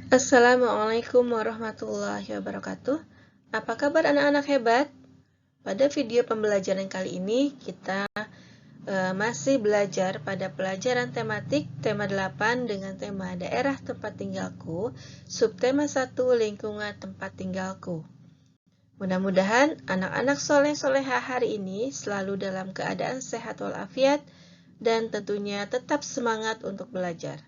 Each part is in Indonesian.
Assalamualaikum warahmatullahi wabarakatuh. Apa kabar anak-anak hebat? Pada video pembelajaran kali ini kita masih belajar pada pelajaran tematik tema 8 dengan tema daerah tempat tinggalku, subtema 1 lingkungan tempat tinggalku. Mudah-mudahan anak-anak soleh-soleha hari ini selalu dalam keadaan sehat walafiat dan tentunya tetap semangat untuk belajar.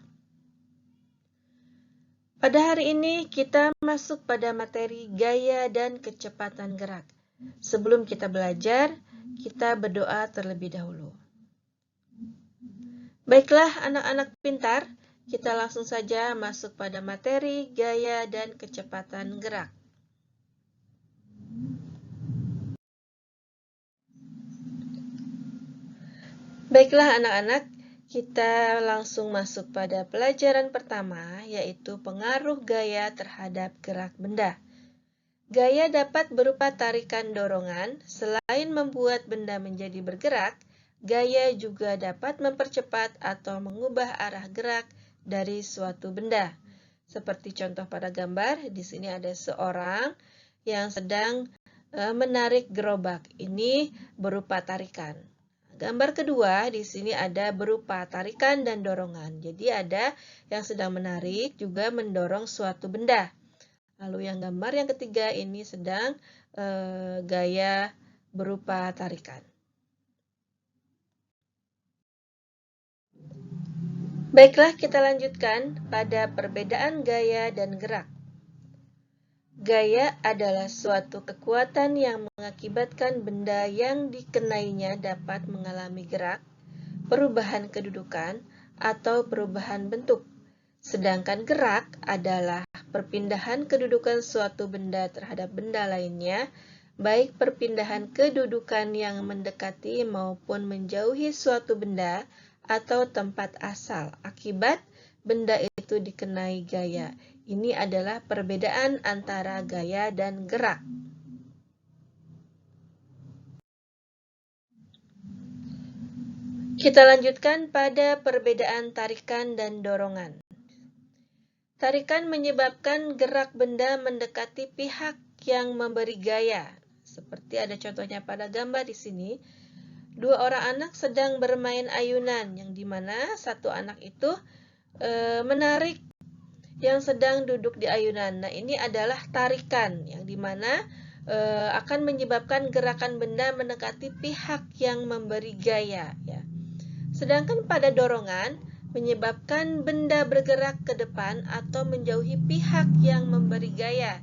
Pada hari ini kita masuk pada materi gaya dan kecepatan gerak. Sebelum kita belajar, kita berdoa terlebih dahulu. Baiklah anak-anak pintar, kita langsung saja masuk pada materi gaya dan kecepatan gerak. Baiklah anak-anak, kita langsung masuk pada pelajaran pertama, yaitu pengaruh gaya terhadap gerak benda. Gaya dapat berupa tarikan dorongan. Selain membuat benda menjadi bergerak, gaya juga dapat mempercepat atau mengubah arah gerak dari suatu benda. Seperti contoh pada gambar, di sini ada seorang yang sedang menarik gerobak. Ini berupa tarikan. Gambar kedua, di sini ada berupa tarikan dan dorongan. Jadi ada yang sedang menarik juga mendorong suatu benda. Lalu yang gambar yang ketiga ini sedang gaya berupa tarikan. Baiklah, kita lanjutkan pada perbedaan gaya dan gerak. Gaya adalah suatu kekuatan yang mengakibatkan benda yang dikenainya dapat mengalami gerak, perubahan kedudukan, atau perubahan bentuk. Sedangkan gerak adalah perpindahan kedudukan suatu benda terhadap benda lainnya, baik perpindahan kedudukan yang mendekati maupun menjauhi suatu benda atau tempat asal akibat benda itu dikenai gaya. Ini adalah perbedaan antara gaya dan gerak. Kita lanjutkan pada perbedaan tarikan dan dorongan. Tarikan menyebabkan gerak benda mendekati pihak yang memberi gaya. Seperti ada contohnya pada gambar di sini. Dua orang anak sedang bermain ayunan, yang dimana satu anak itu menarik yang sedang duduk di ayunan. Nah, ini adalah tarikan, yang dimana akan menyebabkan gerakan benda mendekati pihak yang memberi gaya. Ya. Sedangkan pada dorongan, menyebabkan benda bergerak ke depan atau menjauhi pihak yang memberi gaya.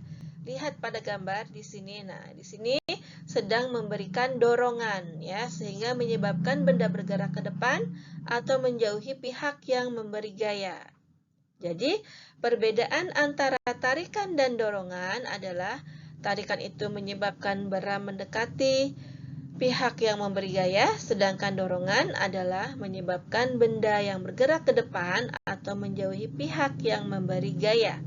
Lihat pada gambar di sini. Nah, di sini sedang memberikan dorongan, ya, sehingga menyebabkan benda bergerak ke depan atau menjauhi pihak yang memberi gaya. Jadi, perbedaan antara tarikan dan dorongan adalah tarikan itu menyebabkan benda mendekati pihak yang memberi gaya, sedangkan dorongan adalah menyebabkan benda yang bergerak ke depan atau menjauhi pihak yang memberi gaya.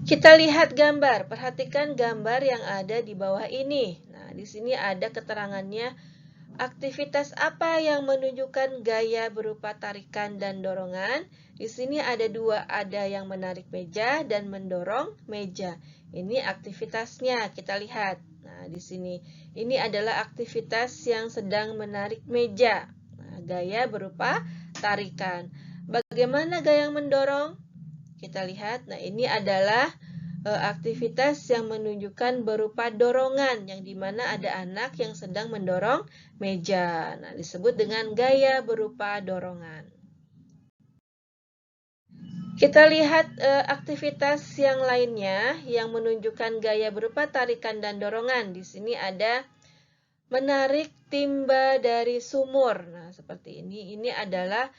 Kita lihat gambar, perhatikan gambar yang ada di bawah ini. Nah, di sini ada keterangannya, aktivitas apa yang menunjukkan gaya berupa tarikan dan dorongan. Di sini ada dua, ada yang menarik meja dan mendorong meja. Ini aktivitasnya, kita lihat. Nah, di sini ini adalah aktivitas yang sedang menarik meja. Nah, gaya berupa tarikan. Bagaimana gaya yang mendorong? Kita lihat. Nah, ini adalah aktivitas yang menunjukkan berupa dorongan, yang dimana ada anak yang sedang mendorong meja. Nah, disebut dengan gaya berupa dorongan. Kita lihat aktivitas yang lainnya yang menunjukkan gaya berupa tarikan dan dorongan. Di sini ada menarik timba dari sumur. Nah, seperti ini. Ini adalah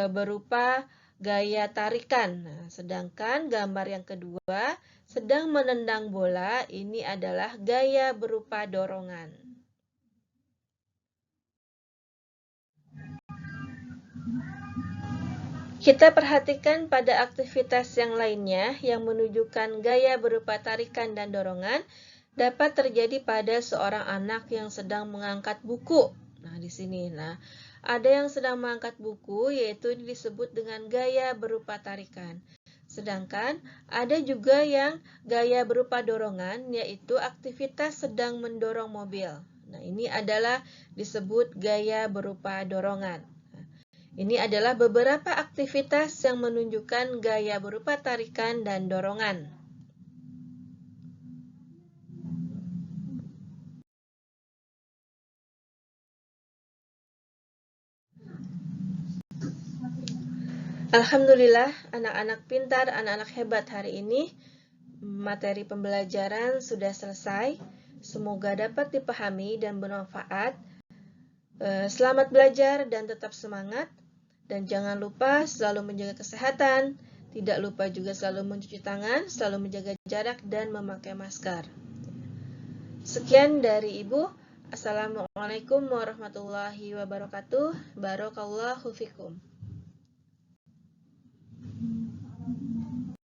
berupa gaya tarikan. Nah, sedangkan gambar yang kedua sedang menendang bola, ini adalah gaya berupa dorongan. Kita perhatikan pada aktivitas yang lainnya yang menunjukkan gaya berupa tarikan dan dorongan dapat terjadi pada seorang anak yang sedang mengangkat buku. Nah, di sini. Nah, Ada yang sedang mengangkat buku, yaitu disebut dengan gaya berupa tarikan. Sedangkan ada juga yang gaya berupa dorongan, yaitu aktivitas sedang mendorong mobil. Nah, ini adalah disebut gaya berupa dorongan. Ini adalah beberapa aktivitas yang menunjukkan gaya berupa tarikan dan dorongan. Alhamdulillah, anak-anak pintar, anak-anak hebat hari ini. Materi pembelajaran sudah selesai. Semoga dapat dipahami dan bermanfaat. Selamat belajar dan tetap semangat. Dan jangan lupa selalu menjaga kesehatan. Tidak lupa juga selalu mencuci tangan, selalu menjaga jarak, dan memakai masker. Sekian dari Ibu. Assalamualaikum warahmatullahi wabarakatuh. Barakallahu fikum.